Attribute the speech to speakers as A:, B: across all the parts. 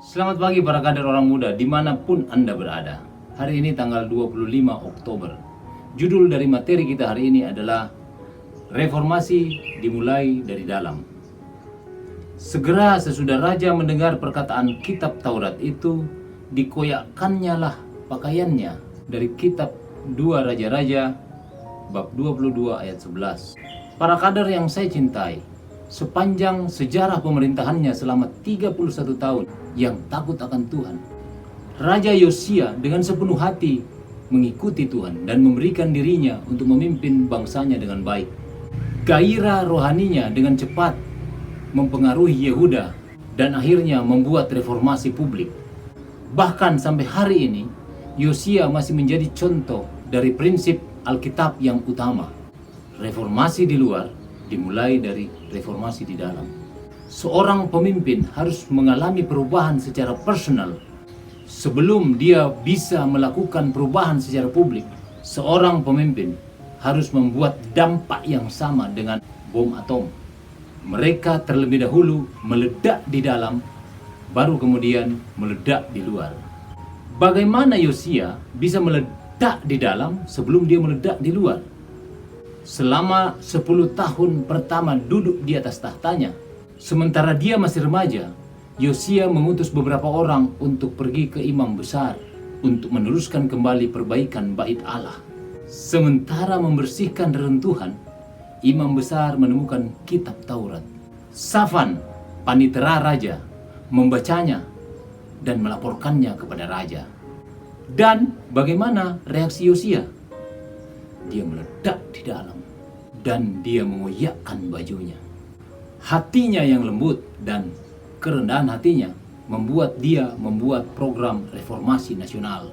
A: Selamat pagi para kader orang muda dimanapun Anda berada. Hari ini tanggal 25 Oktober. Judul dari materi kita hari ini adalah Reformasi dimulai dari dalam. Segera sesudah raja mendengar perkataan kitab Taurat itu, dikoyakkannya lah pakaiannya. Dari kitab 2 Raja-Raja bab 22 ayat 11. Para kader yang saya cintai, sepanjang sejarah pemerintahannya selama 31 tahun yang takut akan Tuhan, Raja Yosia dengan sepenuh hati mengikuti Tuhan dan memberikan dirinya untuk memimpin bangsanya dengan baik. Gairah rohaninya dengan cepat mempengaruhi Yehuda dan akhirnya membuat reformasi publik. Bahkan sampai hari ini, Yosia masih menjadi contoh dari prinsip Alkitab yang utama. Reformasi di luar dimulai dari reformasi di dalam. Seorang pemimpin harus mengalami perubahan secara personal sebelum dia bisa melakukan perubahan secara publik. Seorang pemimpin harus membuat dampak yang sama dengan bom atom. Mereka terlebih dahulu meledak di dalam, baru kemudian meledak di luar. Bagaimana Yosia bisa meledak di dalam sebelum dia meledak di luar? Selama 10 tahun pertama duduk di atas tahtanya, sementara dia masih remaja, Yosia mengutus beberapa orang untuk pergi ke imam besar untuk meneruskan kembali perbaikan bait Allah. Sementara membersihkan reruntuhan, imam besar menemukan kitab Taurat. Safan, panitera raja, membacanya dan melaporkannya kepada raja. Dan bagaimana reaksi Yosia? Dia meledak di dalam dan dia mengoyakkan bajunya. Hatinya yang lembut dan kerendahan hatinya membuat dia membuat program reformasi nasional.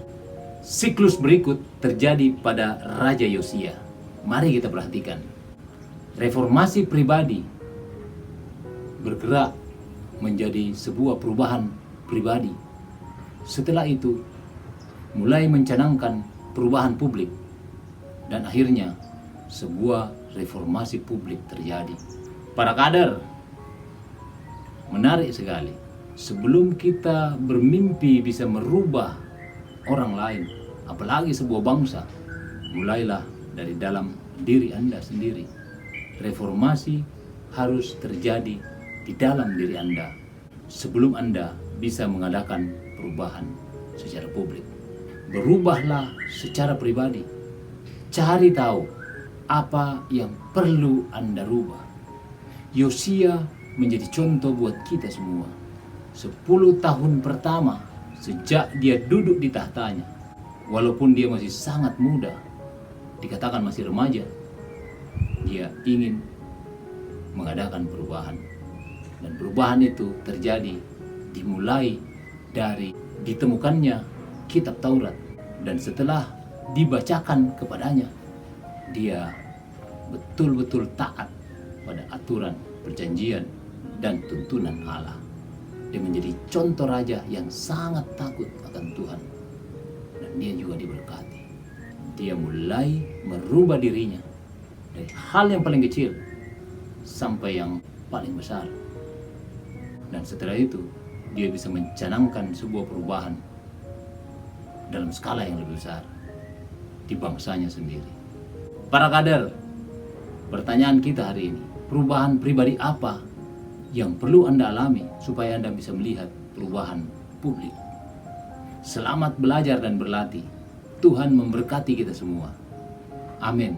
A: Siklus berikut terjadi pada Raja Yosia. Mari kita perhatikan. Reformasi pribadi bergerak menjadi sebuah perubahan pribadi. Setelah itu mulai mencanangkan perubahan publik. Dan akhirnya sebuah reformasi publik terjadi. Para kader, menarik sekali. Sebelum kita bermimpi bisa merubah orang lain, apalagi sebuah bangsa, mulailah dari dalam diri Anda sendiri. Reformasi harus terjadi di dalam diri Anda sebelum Anda bisa mengadakan perubahan secara publik. Berubahlah secara pribadi. Cari tahu apa yang perlu Anda rubah. Yosia menjadi contoh buat kita semua. 10 tahun pertama sejak dia duduk di tahtanya, walaupun dia masih sangat muda, dikatakan masih remaja, dia ingin mengadakan perubahan. Dan perubahan itu terjadi dimulai dari ditemukannya kitab Taurat. Dan setelah dibacakan kepadanya, dia betul-betul taat pada aturan, perjanjian, dan tuntunan Allah. Dia menjadi contoh raja yang sangat takut akan Tuhan. Dan dia juga diberkati. Dia mulai merubah dirinya dari hal yang paling kecil sampai yang paling besar. Dan setelah itu, dia bisa mencanangkan sebuah perubahan dalam skala yang lebih besar di bangsanya sendiri. Para kader, pertanyaan kita hari ini, perubahan pribadi apa yang perlu Anda alami supaya Anda bisa melihat perubahan publik? Selamat belajar dan berlatih. Tuhan memberkati kita semua. Amin.